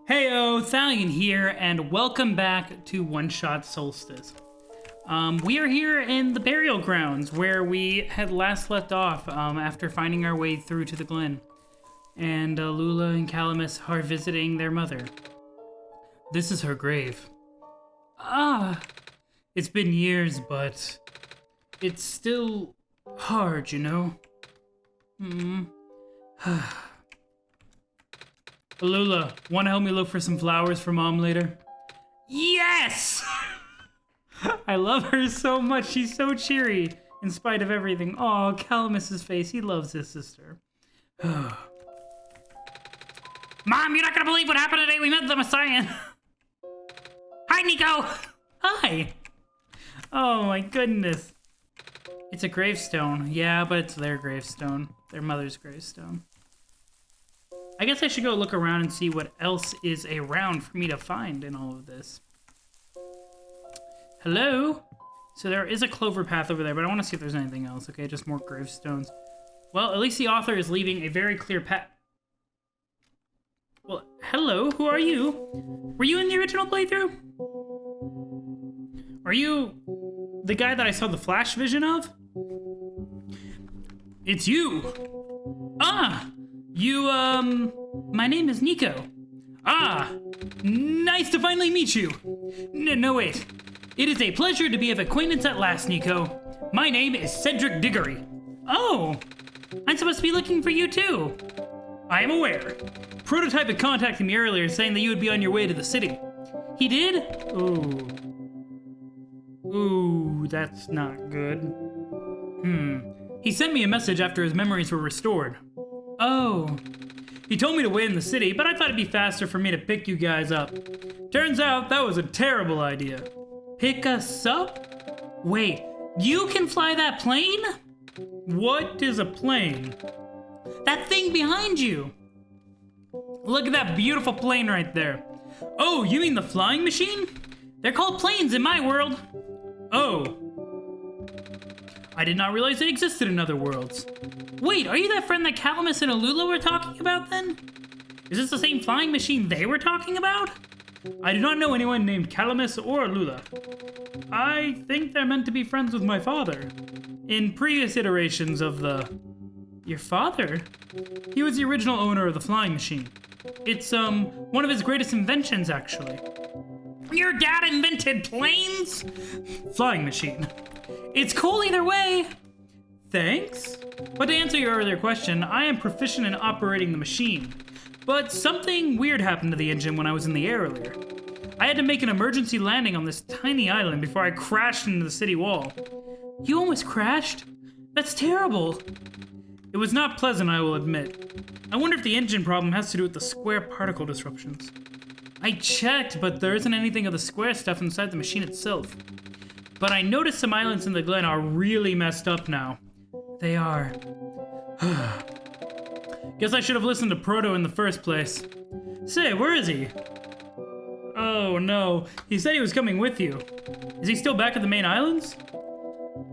Heyo, Thalion here, and welcome back to OneShot Solstice. We are here in the burial grounds where we had last left off after finding our way through to the Glen. And Lula and Calamus are visiting their mother. This is her grave. It's been years, but it's still hard, you know? Lula, want to help me look for some flowers for Mom later? Yes! I love her so much. She's so cheery in spite of everything. Oh, Calamus's face. He loves his sister. Mom, you're not going to believe what happened today. We met the Messiah. Hi, Niko. Hi. Oh, my goodness. It's a gravestone. Yeah, but it's their gravestone. Their mother's gravestone. I guess I should go look around and see what else is around for me to find in all of this. Hello? So there is a clover path over there, but I want to see if there's anything else. Okay, just more gravestones. Well, at least the author is leaving a very clear path. Well, hello, who are you? Were you in the original playthrough? Are you the guy that I saw the flash vision of? It's you! My name is Niko. Nice to finally meet you. No, wait. It is a pleasure to be of acquaintance at last, Niko. My name is Cedric Diggory. Oh, I'm supposed to be looking for you too. I am aware. Prototype had contacted me earlier saying that you would be on your way to the city. He did? Ooh, that's not good. He sent me a message after his memories were restored. Oh. He told me to wait in the city, but I thought it'd be faster for me to pick you guys up. Turns out that was a terrible idea. Pick us up? Wait, you can fly that plane? What is a plane? That thing behind you. Look at that beautiful plane right there. Oh, you mean the flying machine? They're called planes in my world. Oh. I did not realize they existed in other worlds. Wait, are you that friend that Calamus and Alula were talking about then? Is this the same flying machine they were talking about? I do not know anyone named Calamus or Alula. I think they're meant to be friends with my father. In previous iterations of the... Your father? He was the original owner of the flying machine. It's, one of his greatest inventions, actually. Your dad invented planes? Flying machine. It's cool either way. Thanks. But to answer your earlier question, I am proficient in operating the machine. But something weird happened to the engine when I was in the air earlier. I had to make an emergency landing on this tiny island before I crashed into the city wall. You almost crashed? That's terrible. It was not pleasant, I will admit. I wonder if the engine problem has to do with the square particle disruptions. I checked, but there isn't anything of the square stuff inside the machine itself. But I noticed some islands in the Glen are really messed up now. They are. Guess I should have listened to Proto in the first place. Say, where is he? Oh no, he said he was coming with you. Is he still back at the main islands?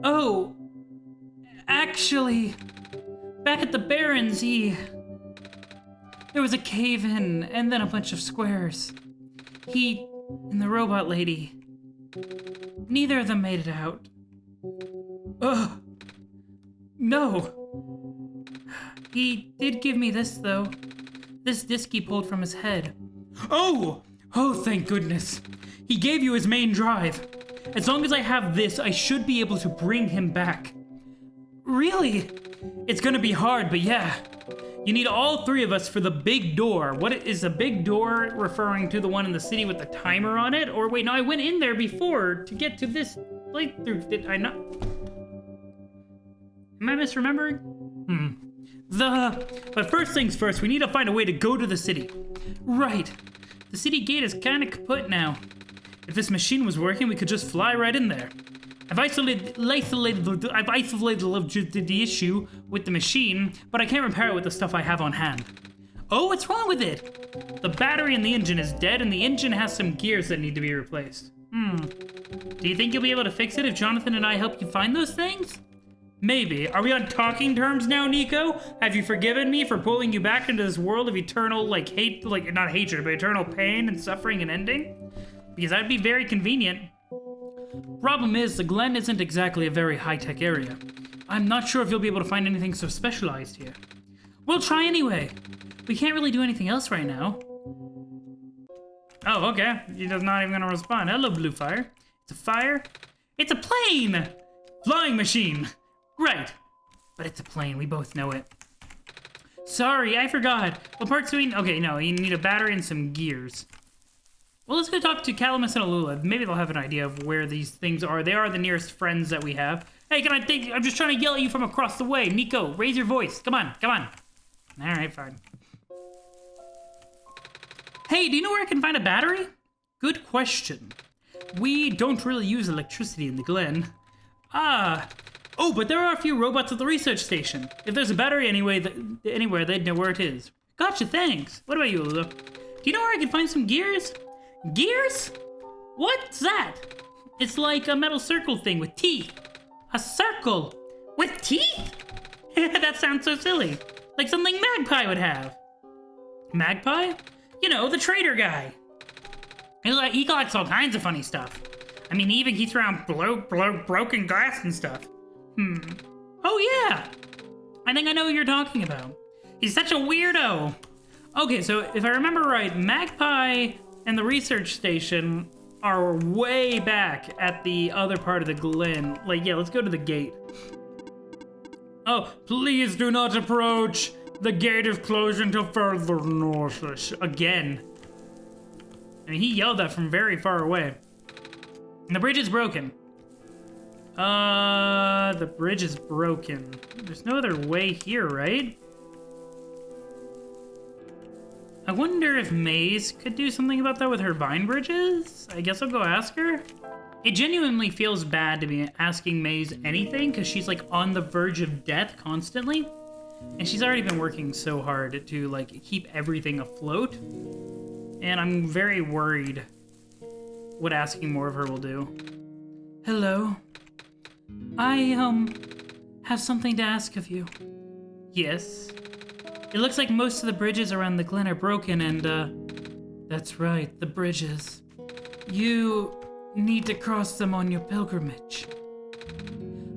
Oh, actually, back at the Barrens, there was a cave-in and then a bunch of squares. He and the robot lady, neither of them made it out. Ugh. No. He did give me this, though. This disc he pulled from his head. Oh! Oh, thank goodness. He gave you his main drive. As long as I have this, I should be able to bring him back. Really? It's gonna be hard, but yeah. You need all three of us for the big door. What is a big door referring to the one in the city with the timer on it? Or wait, no, I went in there before to get to this playthrough. Did I not? Am I misremembering? But first things first, we need to find a way to go to the city. Right. The city gate is kind of kaput now. If this machine was working, we could just fly right in there. I've isolated the issue with the machine, but I can't repair it with the stuff I have on hand. Oh, what's wrong with it? The battery in the engine is dead, and the engine has some gears that need to be replaced. Do you think you'll be able to fix it if Jonathan and I help you find those things? Maybe. Are we on talking terms now, Niko? Have you forgiven me for pulling you back into this world of eternal, like, hate, like, not hatred, but eternal pain and suffering and ending? Because that'd be very convenient. Problem is, the Glen isn't exactly a very high-tech area. I'm not sure if you'll be able to find anything so specialized here. We'll try anyway. We can't really do anything else right now. Oh, okay. You're just not even gonna respond. Hello, Blue Fire. It's a fire? It's a plane! Flying machine! Right. But it's a plane, we both know it. Sorry, I forgot. What parts do we... Okay, no, you need a battery and some gears. Well, let's go talk to Calamus and Alula. Maybe they'll have an idea of where these things are. They are the nearest friends that we have. Hey, can I think... I'm just trying to yell at you from across the way. Niko, raise your voice. Come on, come on. Alright, fine. Hey, do you know where I can find a battery? Good question. We don't really use electricity in the Glen. Ah. Oh, but there are a few robots at the research station. If there's a battery anywhere, they'd know where it is. Gotcha, thanks. What about you, Alula? Do you know where I can find some gears? Gears? What's that? It's like a metal circle thing with teeth. A circle with teeth? That sounds so silly. Like something Magpie would have. Magpie? You know, the trader guy. He collects all kinds of funny stuff. I mean, he even keeps around broken glass and stuff. Oh yeah! I think I know who you're talking about. He's such a weirdo. Okay, so if I remember right, Magpie and the research station are way back at the other part of the Glen. Like, yeah, let's go to the gate. Oh, please do not approach. The gate is closed until further notice. Again. I mean, he yelled that from very far away. And the bridge is broken. The bridge is broken. There's no other way here, right? I wonder if Maze could do something about that with her vine bridges? I guess I'll go ask her. It genuinely feels bad to be asking Maze anything because she's like on the verge of death constantly. And she's already been working so hard to like keep everything afloat. And I'm very worried what asking more of her will do. Hello. I, have something to ask of you. Yes. It looks like most of the bridges around the Glen are broken and, that's right, the bridges. You need to cross them on your pilgrimage.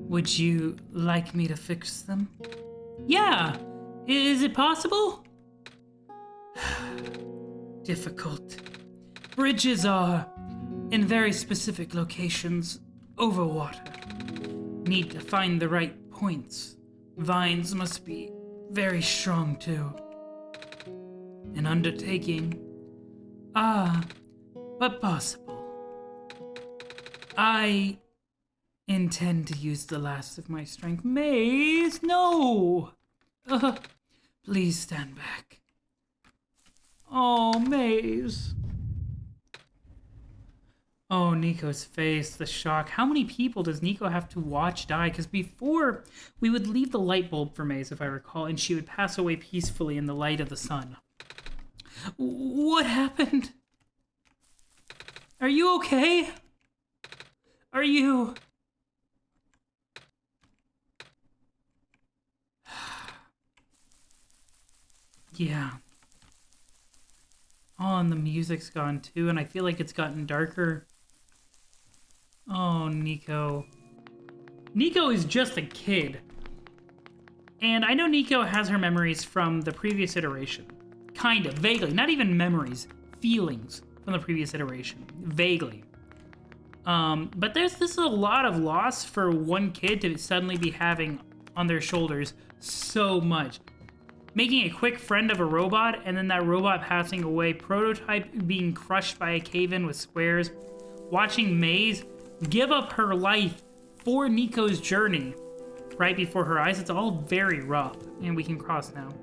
Would you like me to fix them? Yeah! Is it possible? Difficult. Bridges are in very specific locations over water. Need to find the right points. Vines must be very strong too. An undertaking. But possible. I intend to use the last of my strength. Maze, no! Please stand back. Oh, Maze. Oh, Niko's face, the shock. How many people does Niko have to watch die? Because before, we would leave the light bulb for Maze, if I recall, and she would pass away peacefully in the light of the sun. What happened? Are you okay? Are you... Yeah. Oh, and the music's gone too, and I feel like it's gotten darker. Oh, Niko. Niko is just a kid. And I know Niko has her memories from the previous iteration. Kind of, vaguely. Not even memories. Feelings from the previous iteration. Vaguely. But this is a lot of loss for one kid to suddenly be having on their shoulders so much. Making a quick friend of a robot, and then that robot passing away. Prototype being crushed by a cave-in with squares. Watching Maze give up her life for Niko's journey right before her eyes. It's all very rough, and we can cross now.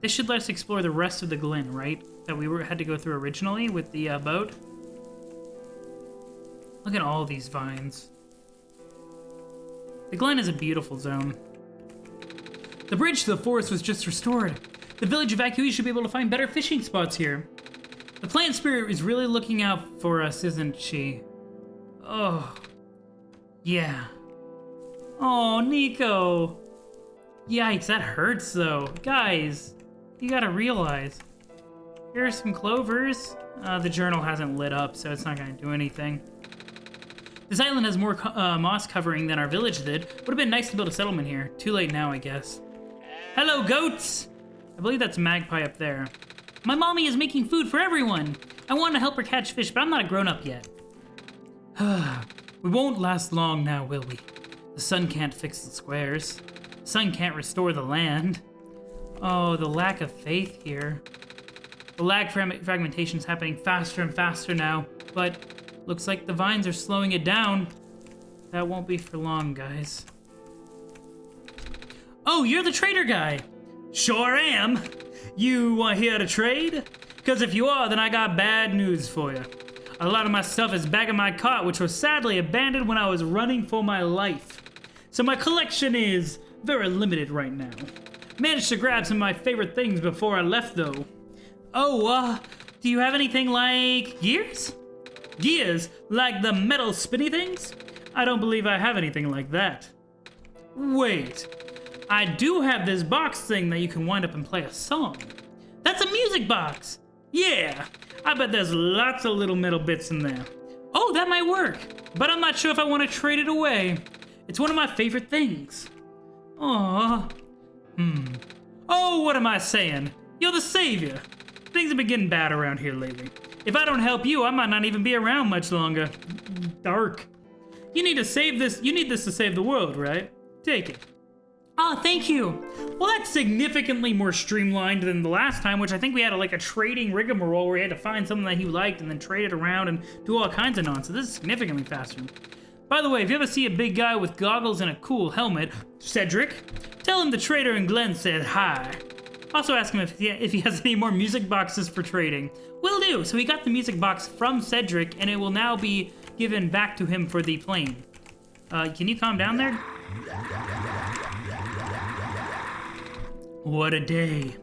This should let us explore the rest of the Glen, right? That we had to go through originally with the boat. Look at all these vines. The Glen is a beautiful zone. The bridge to the forest was just restored. The village evacuees should be able to find better fishing spots here. The plant spirit is really looking out for us, isn't she? Oh, yeah. Oh, Niko. Yikes, that hurts though. Guys, you gotta realize. Here's some clovers. The journal hasn't lit up, so it's not gonna do anything. This island has more moss covering than our village did. Would have been nice to build a settlement here. Too late now, I guess. Hello, goats! I believe that's Magpie up there. My mommy is making food for everyone. I want to help her catch fish, but I'm not a grown-up yet. We won't last long now, will we? The sun can't fix the squares. The sun can't restore the land. Oh, the lack of faith here. The lag fragmentation is happening faster and faster now, but looks like the vines are slowing it down. That won't be for long, guys. Oh, you're the trader guy. Sure am. You here to trade? Because if you are, then I got bad news for you. A lot of my stuff is back in my cart, which was sadly abandoned when I was running for my life. So my collection is very limited right now. Managed to grab some of my favorite things before I left, though. Oh, do you have anything like gears? Gears? Like the metal spinny things? I don't believe I have anything like that. Wait. I do have this box thing that you can wind up and play a song. That's a music box! Yeah! I bet there's lots of little metal bits in there. Oh, that might work, but I'm not sure if I want to trade it away. It's one of my favorite things. Aww. Oh, what am I saying? You're the savior. Things have been getting bad around here lately. If I don't help you, I might not even be around much longer. Dark. You need to save this. You need this to save the world, right? Take it. Oh, thank you. Well, that's significantly more streamlined than the last time, which I think we had like a trading rigmarole where we had to find something that he liked and then trade it around and do all kinds of nonsense. This is significantly faster. By the way, if you ever see a big guy with goggles and a cool helmet, Cedric, tell him the trader in Glen said hi. Also ask him if he has any more music boxes for trading. Will do. So he got the music box from Cedric, and it will now be given back to him for the plane. Can you calm down there? What a day.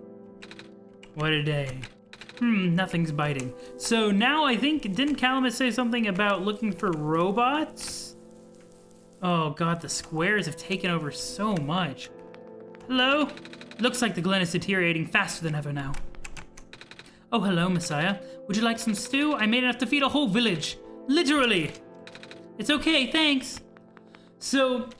What a day. Nothing's biting. So now I think, didn't Calamus say something about looking for robots? Oh god, the squares have taken over so much. Hello? Looks like the Glen is deteriorating faster than ever now. Oh, hello, Messiah. Would you like some stew? I made enough to feed a whole village. Literally. It's okay, thanks. So,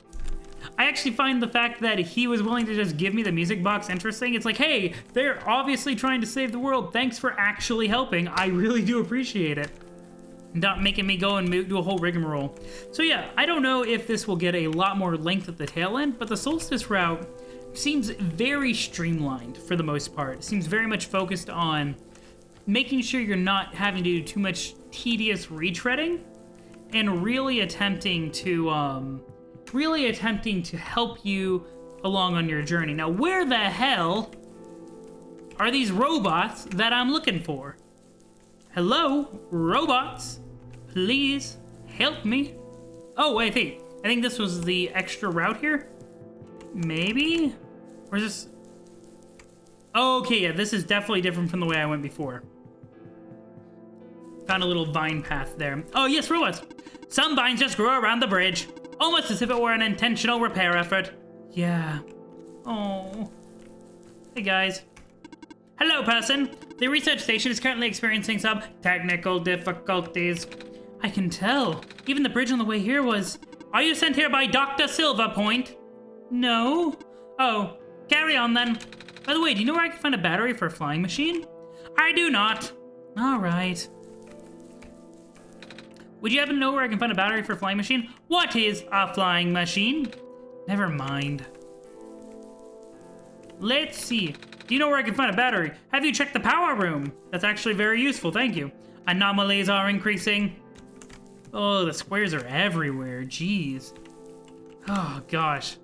I actually find the fact that he was willing to just give me the music box interesting. It's like, hey, they're obviously trying to save the world. Thanks for actually helping. I really do appreciate it. Not making me go and do a whole rigmarole. So yeah, I don't know if this will get a lot more length at the tail end, but the Solstice route seems very streamlined for the most part. It seems very much focused on making sure you're not having to do too much tedious retreading and really attempting to help you along on your journey. Now, where the hell are these robots that I'm looking for? Hello, robots? Please help me. Oh, wait, I think this was the extra route here? Maybe? Or is this... Oh, okay, yeah, this is definitely different from the way I went before. Found a little vine path there. Oh, yes, robots. Some vines just grow around the bridge. Almost as if it were an intentional repair effort. Yeah. Oh. Hey, guys. Hello, person. The research station is currently experiencing some technical difficulties. I can tell. Even the bridge on the way here was... Are you sent here by Dr. Silverpoint? No. Oh, carry on then. By the way, do you know where I can find a battery for a flying machine? I do not. All right. Would you happen to know where I can find a battery for a flying machine? What is a flying machine? Never mind. Let's see. Do you know where I can find a battery? Have you checked the power room? That's actually very useful, thank you. Anomalies are increasing. Oh, the squares are everywhere, jeez. Oh, gosh.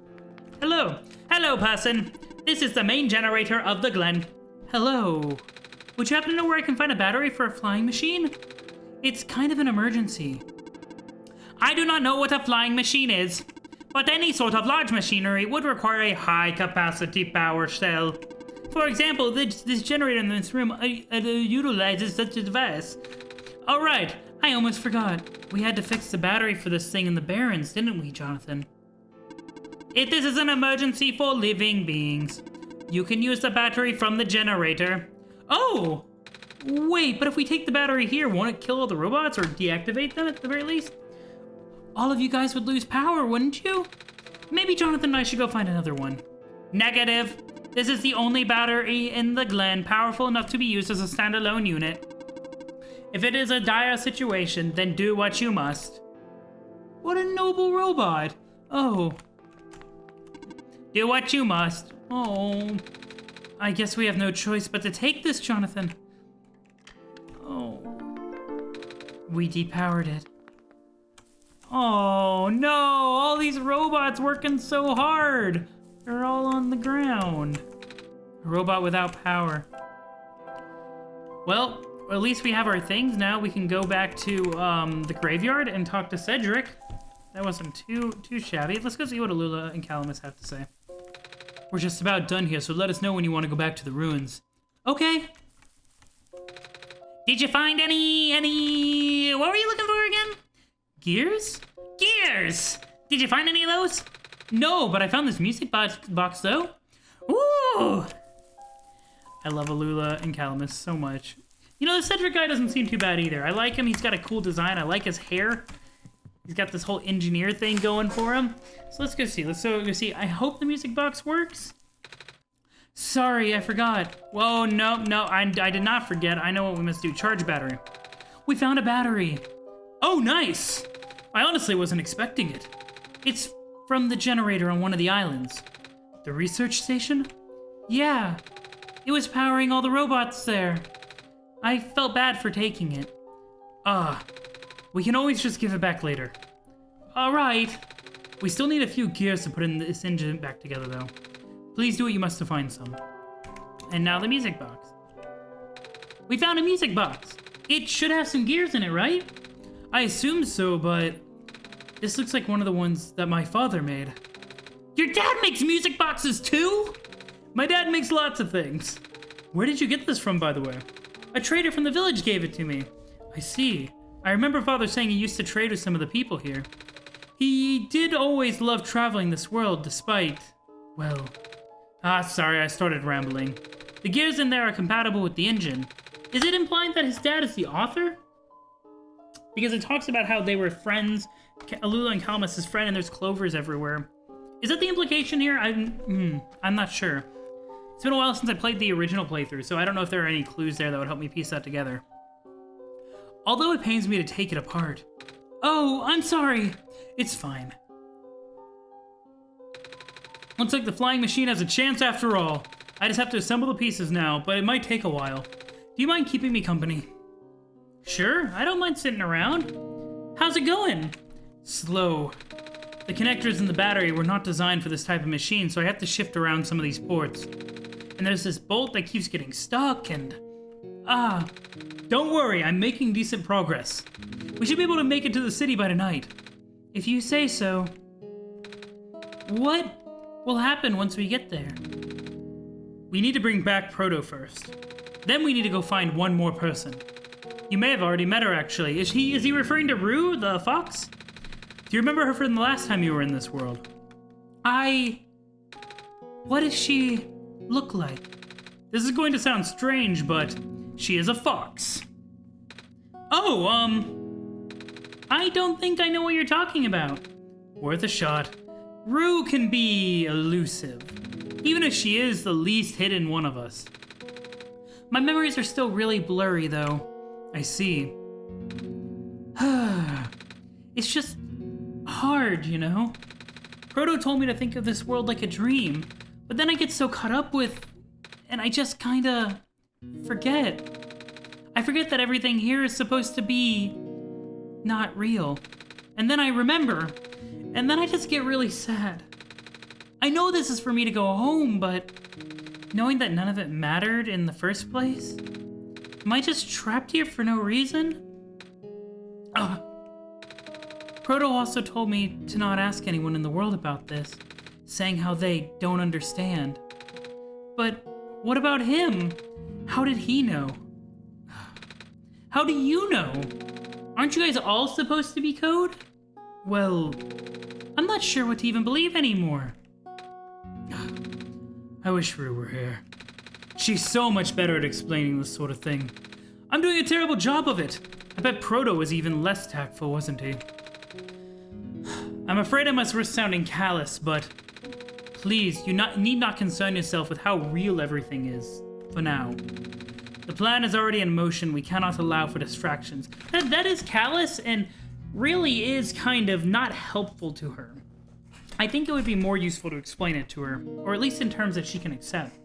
Hello. Hello, person. This is the main generator of the Glen. Hello. Would you happen to know where I can find a battery for a flying machine? It's kind of an emergency. I do not know what a flying machine is, but any sort of large machinery would require a high-capacity power cell. For example, this generator in this room utilizes such a device. Oh, right. I almost forgot. We had to fix the battery for this thing in the Barrens, didn't we, Jonathan? This is an emergency for living beings. You can use the battery from the generator. Oh! Wait, but if we take the battery here, won't it kill all the robots or deactivate them at the very least? All of you guys would lose power, wouldn't you? Maybe Jonathan and I should go find another one. Negative. This is the only battery in the Glen powerful enough to be used as a standalone unit. If it is a dire situation, then do what you must. What a noble robot. Oh. Do what you must. Oh. I guess we have no choice but to take this, Jonathan. Oh. We depowered it. Oh no, all these robots working so hard. They're all on the ground. A robot without power. Well, at least we have our things now. We can go back to the graveyard and talk to Cedric. That wasn't too shabby. Let's go see what Alula and Calamus have to say. We're just about done here, so let us know when you want to go back to the ruins. Okay. Did you find any... What were you looking for again? Gears? Gears! Did you find any of those? No, but I found this music box though. Ooh! I love Alula and Calamus so much. You know, the Cedric guy doesn't seem too bad either. I like him. He's got a cool design. I like his hair. He's got this whole engineer thing going for him. So let's go see. Let's go see. I hope the music box works. Sorry, I forgot. Whoa, no, I did not forget. I know what we must do. Charge battery. We found a battery. Oh, nice. I honestly wasn't expecting it. It's from the generator on one of the islands. The research station? Yeah. It was powering all the robots there. I felt bad for taking it. We can always just give it back later. Alright. We still need a few gears to put in this engine back together, though. Please do what you must to find some. And now the music box. We found a music box. It should have some gears in it, right? I assume so, but this looks like one of the ones that my father made. Your dad makes music boxes too? My dad makes lots of things. Where did you get this from, by the way? A trader from the village gave it to me. I see. I remember Father saying he used to trade with some of the people here. He did always love traveling this world, despite, well... sorry, I started rambling. The gears in there are compatible with the engine. Is it implying that his dad is the author? Because it talks about how they were friends, Alula and Calamus' friend, and there's clovers everywhere. Is that the implication here? I'm not sure. It's been a while since I played the original playthrough, so I don't know if there are any clues there that would help me piece that together. Although it pains me to take it apart. Oh, I'm sorry. It's fine. Looks like the flying machine has a chance after all. I just have to assemble the pieces now, but it might take a while. Do you mind keeping me company? Sure, I don't mind sitting around. How's it going? Slow. The connectors in the battery were not designed for this type of machine, so I have to shift around some of these ports. And there's this bolt that keeps getting stuck and... Don't worry, I'm making decent progress. We should be able to make it to the city by tonight. If you say so. What will happen once we get there? We need to bring back Proto first. Then we need to go find one more person. You may have already met her, actually. Is he referring to Rue, the fox? Do you remember her from the last time you were in this world? What does she look like? This is going to sound strange, but she is a fox. Oh, I don't think I know what you're talking about. Worth a shot. Rue can be elusive, even if she is the least hidden one of us. My memories are still really blurry, though. I see. It's just hard, you know? Proto told me to think of this world like a dream, but then I get so caught up with... and I just kinda... forget. I forget that everything here is supposed to be... not real. And then I remember, and then I just get really sad. I know this is for me to go home, but... knowing that none of it mattered in the first place? Am I just trapped here for no reason? Proto also told me to not ask anyone in the world about this, saying how they don't understand. But what about him? How did he know? How do you know? Aren't you guys all supposed to be code? Well, I'm not sure what to even believe anymore. I wish Rue were here. She's so much better at explaining this sort of thing. I'm doing a terrible job of it. I bet Proto was even less tactful, wasn't he? I'm afraid I must risk sounding callous, but please, you need not concern yourself with how real everything is, for now. The plan is already in motion. We cannot allow for distractions. That is callous and really is kind of not helpful to her. I think it would be more useful to explain it to her, or at least in terms that she can accept.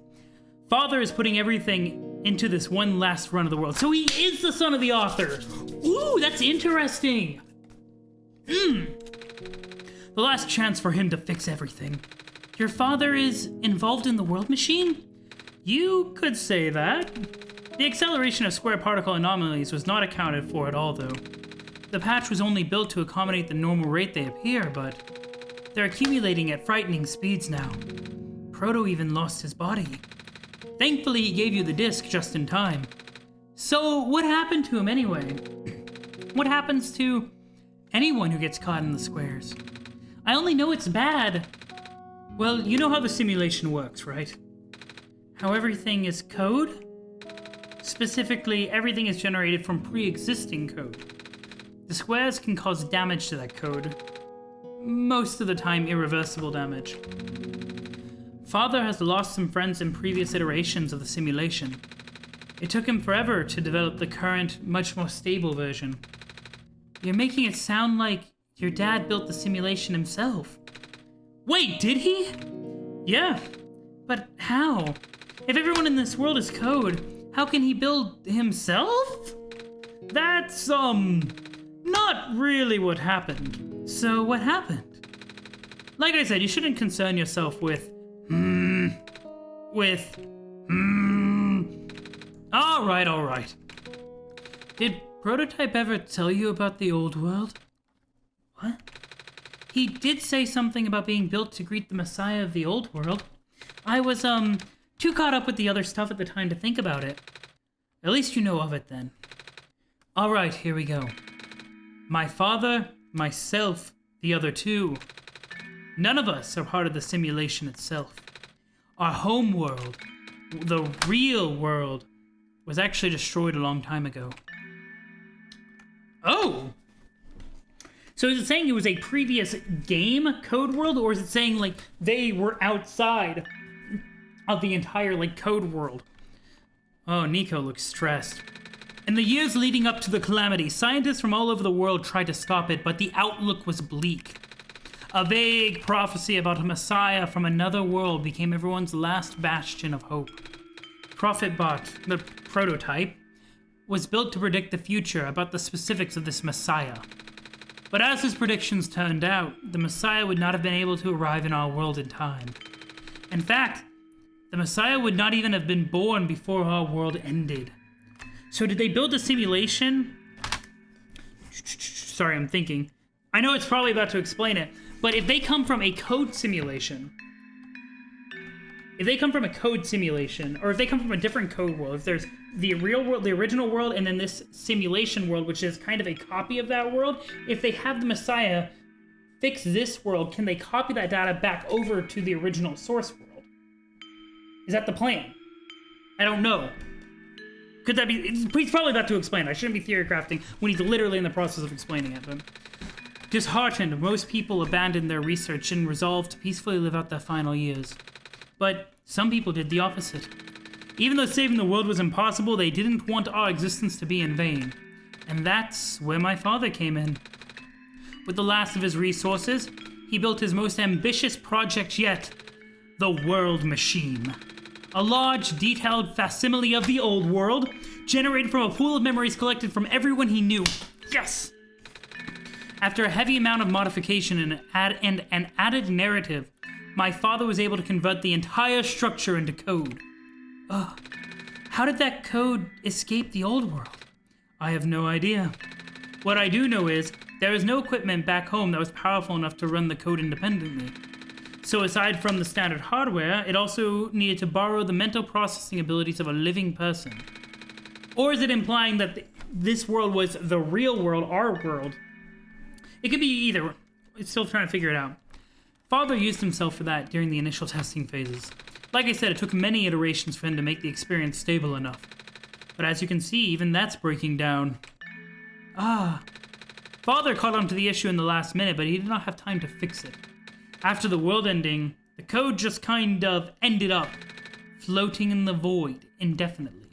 Father is putting everything into this one last run of the world. So he is the son of the author. Ooh, that's interesting. The last chance for him to fix everything. Your father is involved in the world machine? You could say that. The acceleration of square particle anomalies was not accounted for at all, though. The patch was only built to accommodate the normal rate they appear, but they're accumulating at frightening speeds now. Proto even lost his body. Thankfully, he gave you the disc just in time. So, what happened to him anyway? What happens to anyone who gets caught in the squares? I only know it's bad. Well, you know how the simulation works, right? How everything is code? Specifically, everything is generated from pre-existing code. The squares can cause damage to that code. Most of the time, irreversible damage. Father has lost some friends in previous iterations of the simulation. It took him forever to develop the current, much more stable version. You're making it sound like your dad built the simulation himself. Wait, did he? Yeah, but how? If everyone in this world is code, how can he build himself? That's, not really what happened. So what happened? Like I said, you shouldn't concern yourself with, Alright. Did Prototype ever tell you about the old world? What? He did say something about being built to greet the Messiah of the old world. I was, too caught up with the other stuff at the time to think about it. At least you know of it then. Alright, here we go. My father, myself, the other two. None of us are part of the simulation itself. Our home world, the real world, was actually destroyed a long time ago. Oh! So is it saying it was a previous game code world, or is it saying, like, they were outside of the entire, like, code world? Oh, Niko looks stressed. In the years leading up to the calamity, scientists from all over the world tried to stop it, but the outlook was bleak. A vague prophecy about a messiah from another world became everyone's last bastion of hope. ProfitBot, the prototype, was built to predict the future about the specifics of this messiah. But as his predictions turned out, the messiah would not have been able to arrive in our world in time. In fact, the messiah would not even have been born before our world ended. So did they build a simulation? Sorry, I'm thinking. I know it's probably about to explain it, but if they come from a code simulation, or if they come from a different code world, if there's the real world, the original world, and then this simulation world, which is kind of a copy of that world, if they have the Messiah fix this world, can they copy that data back over to the original source world? Is that the plan? I don't know. Could that be? He's probably about to explain. I shouldn't be theory crafting when he's literally in the process of explaining it. But disheartened, most people abandoned their research and resolved to peacefully live out their final years. But some people did the opposite. Even though saving the world was impossible, they didn't want our existence to be in vain. And that's where my father came in. With the last of his resources, he built his most ambitious project yet, the World Machine. A large, detailed facsimile of the old world, generated from a pool of memories collected from everyone he knew. Yes! After a heavy amount of modification and an added narrative, my father was able to convert the entire structure into code. Ugh. How did that code escape the old world? I have no idea. What I do know is, there is no equipment back home that was powerful enough to run the code independently. So aside from the standard hardware, it also needed to borrow the mental processing abilities of a living person. Or is it implying that this world was the real world, our world? It could be either. It's still trying to figure it out. Father used himself for that during the initial testing phases. Like I said, it took many iterations for him to make the experience stable enough. But as you can see, even that's breaking down. Ah. Father caught on to the issue in the last minute, but he did not have time to fix it. After the world ending, the code just kind of ended up floating in the void indefinitely,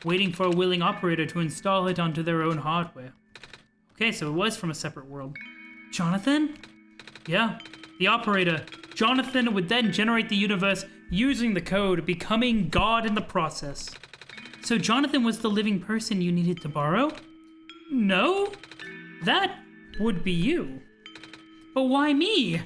waiting for a willing operator to install it onto their own hardware. Okay, so it was from a separate world. Jonathan? Yeah, the operator. Jonathan would then generate the universe using the code, becoming God in the process. So Jonathan was the living person you needed to borrow? No? That would be you. But why me?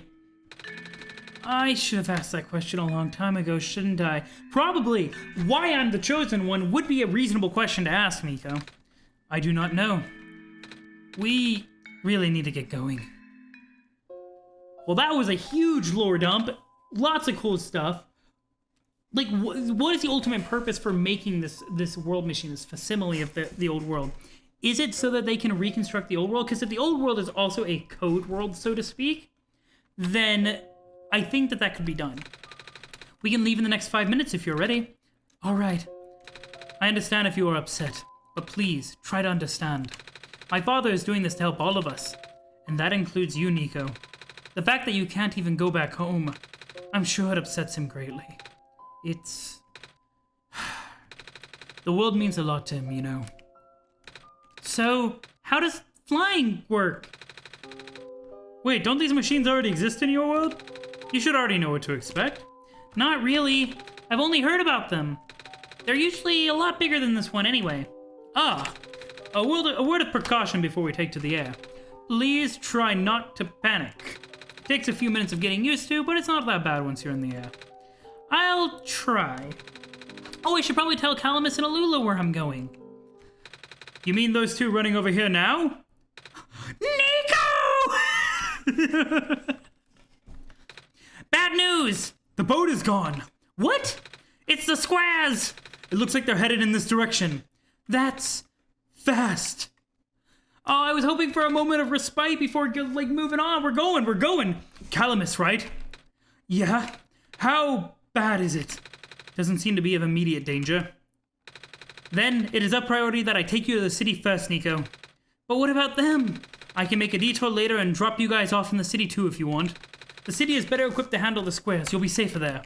I should have asked that question a long time ago, shouldn't I? Probably. Why I'm the chosen one would be a reasonable question to ask, Niko. I do not know. We really need to get going. Well, that was a huge lore dump. Lots of cool stuff. Like, what is the ultimate purpose for making this world machine, this facsimile of the old world? Is it so that they can reconstruct the old world? Because if the old world is also a code world, so to speak, then I think that could be done. We can leave in the next 5 minutes if you're ready. All right. I understand if you are upset, but please, try to understand. My father is doing this to help all of us, and that includes you, Niko. The fact that you can't even go back home, I'm sure it upsets him greatly. It's... The world means a lot to him, you know. So, how does flying work? Wait, don't these machines already exist in your world? You should already know what to expect. Not really. I've only heard about them. They're usually a lot bigger than this one anyway. Ah, a word of precaution before we take to the air. Please try not to panic. It takes a few minutes of getting used to, but it's not that bad once you're in the air. I'll try. Oh, I should probably tell Calamus and Alula where I'm going. You mean those two running over here now? Niko! Bad news! The boat is gone. What? It's the squares! It looks like they're headed in this direction. That's fast. Oh, I was hoping for a moment of respite before, like, moving on. We're going. Calamus, right? Yeah? How bad is it? Doesn't seem to be of immediate danger. Then, it is a priority that I take you to the city first, Niko. But what about them? I can make a detour later and drop you guys off in the city too if you want. The city is better equipped to handle the squares. You'll be safer there.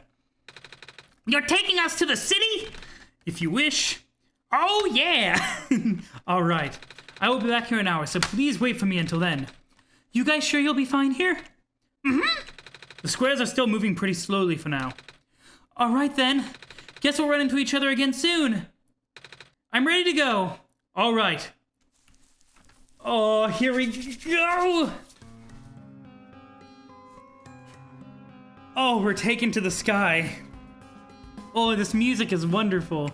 You're taking us to the city? If you wish. Oh, yeah! Alright. I will be back here in an hour, so please wait for me until then. You guys sure you'll be fine here? Mm-hmm. The squares are still moving pretty slowly for now. Alright then. Guess we'll run into each other again soon. I'm ready to go. Alright. Oh, here we go! Oh, we're taken to the sky. Oh, this music is wonderful.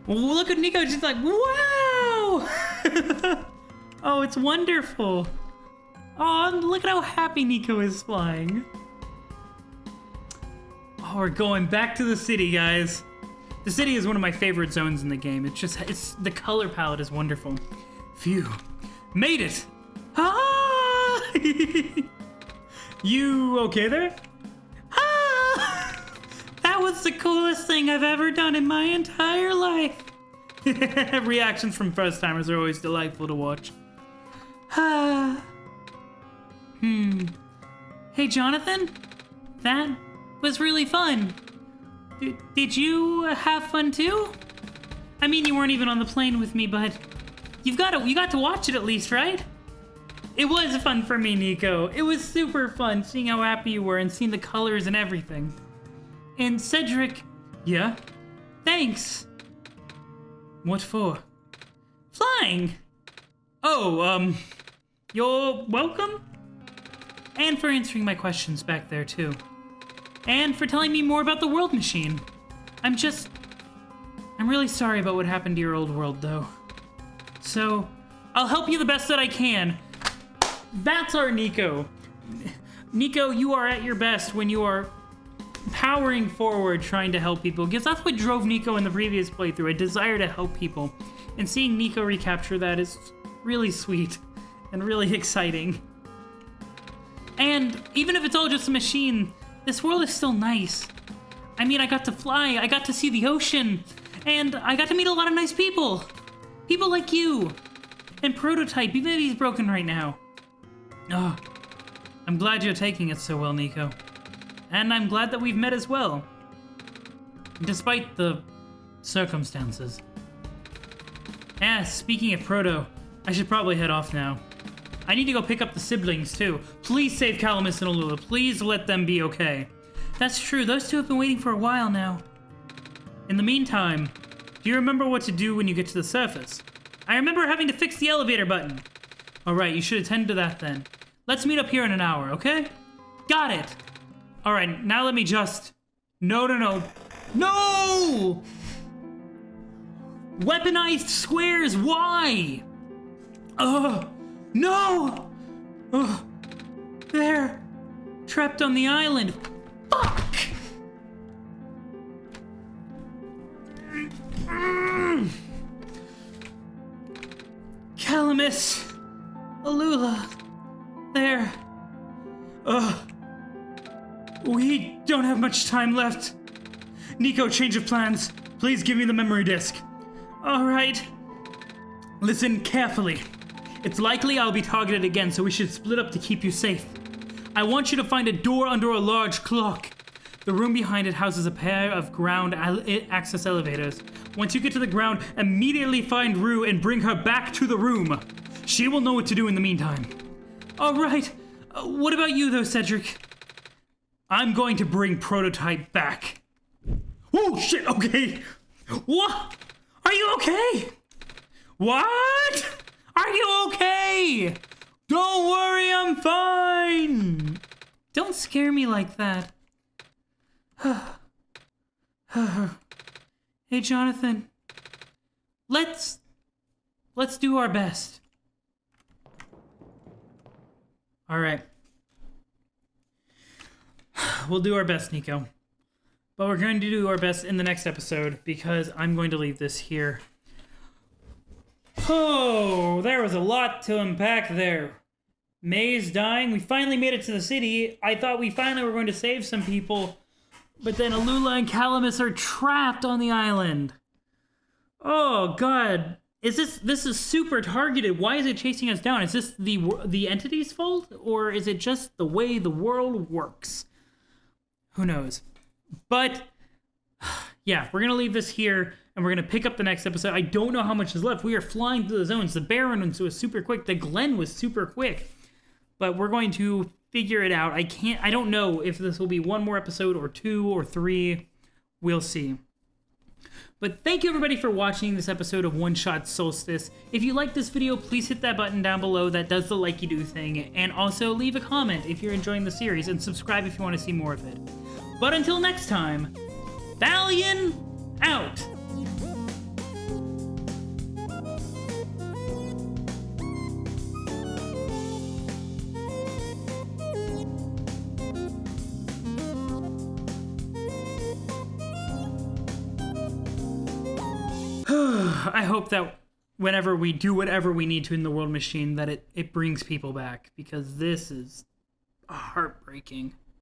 Look at Niko, just like, wow! Oh, it's wonderful. Oh, look at how happy Niko is flying. Oh, we're going back to the city, guys. The city is one of my favorite zones in the game. It's the color palette is wonderful. Phew. Made it! Ah! You okay there? Ah! That was the coolest thing I've ever done in my entire life. Reactions from first timers are always delightful to watch. Ah. Hey, Jonathan? That was really fun. Did you have fun too? I mean, you weren't even on the plane with me, but you got to watch it at least, right? It was fun for me, Niko. It was super fun seeing how happy you were and seeing the colors and everything. And Cedric, yeah? Thanks. What for? Flying. Oh, you're welcome? And for answering my questions back there too. And for telling me more about the world machine. I'm really sorry about what happened to your old world, though. So, I'll help you the best that I can. That's our Niko. Niko, you are at your best when you are powering forward trying to help people, because that's what drove Niko in the previous playthrough, a desire to help people. And seeing Niko recapture that is really sweet and really exciting. And even if it's all just a machine, this world is still nice. I mean, I got to fly, I got to see the ocean, and I got to meet a lot of nice people. People like you. And Prototype, even if he's broken right now. Oh, I'm glad you're taking it so well, Niko. And I'm glad that we've met as well. Despite the circumstances. Speaking of Proto, I should probably head off now. I need to go pick up the siblings, too. Please save Calamus and Alula. Please let them be okay. That's true. Those two have been waiting for a while now. In the meantime, do you remember what to do when you get to the surface? I remember having to fix the elevator button. Alright, you should attend to that then. Let's meet up here in an hour, okay? Got it! Alright, now let me just... No! No! Weaponized squares, why? No! They're trapped on the island. Fuck! Calamus, Alula, there. We don't have much time left. Niko, change of plans. Please give me the memory disk. All right. Listen carefully. It's likely I'll be targeted again, so we should split up to keep you safe. I want you to find a door under a large clock. The room behind it houses a pair of ground access elevators. Once you get to the ground, immediately find Rue and bring her back to the room. She will know what to do in the meantime. All right. What about you, though, Cedric? I'm going to bring Prototype back. Oh, shit, okay. What? Are you okay? What? Are you okay? Don't worry, I'm fine. Don't scare me like that. Hey, Jonathan. Let's do our best. All right. We'll do our best, Niko. But we're going to do our best in the next episode because I'm going to leave this here. Oh, there was a lot to unpack there. May's dying. We finally made it to the city. I thought we finally were going to save some people. But then Alula and Calamus are trapped on the island. Oh, God. This is super targeted. Why is it chasing us down? Is this the entity's fault? Or is it just the way the world works? Who knows? But, yeah, we're going to leave this here, and we're going to pick up the next episode. I don't know how much is left. We are flying through the zones. The Baron was super quick. The Glen was super quick. But we're going to figure it out. I don't know if this will be one more episode or 2 or 3. We'll see. But thank you everybody for watching this episode of One Shot Solstice. If you like this video, please hit that button down below that does the like you do thing. And also leave a comment if you're enjoying the series and subscribe if you want to see more of it. But until next time, Thalion out! I hope that whenever we do whatever we need to in the World Machine, that it brings people back, because this is heartbreaking.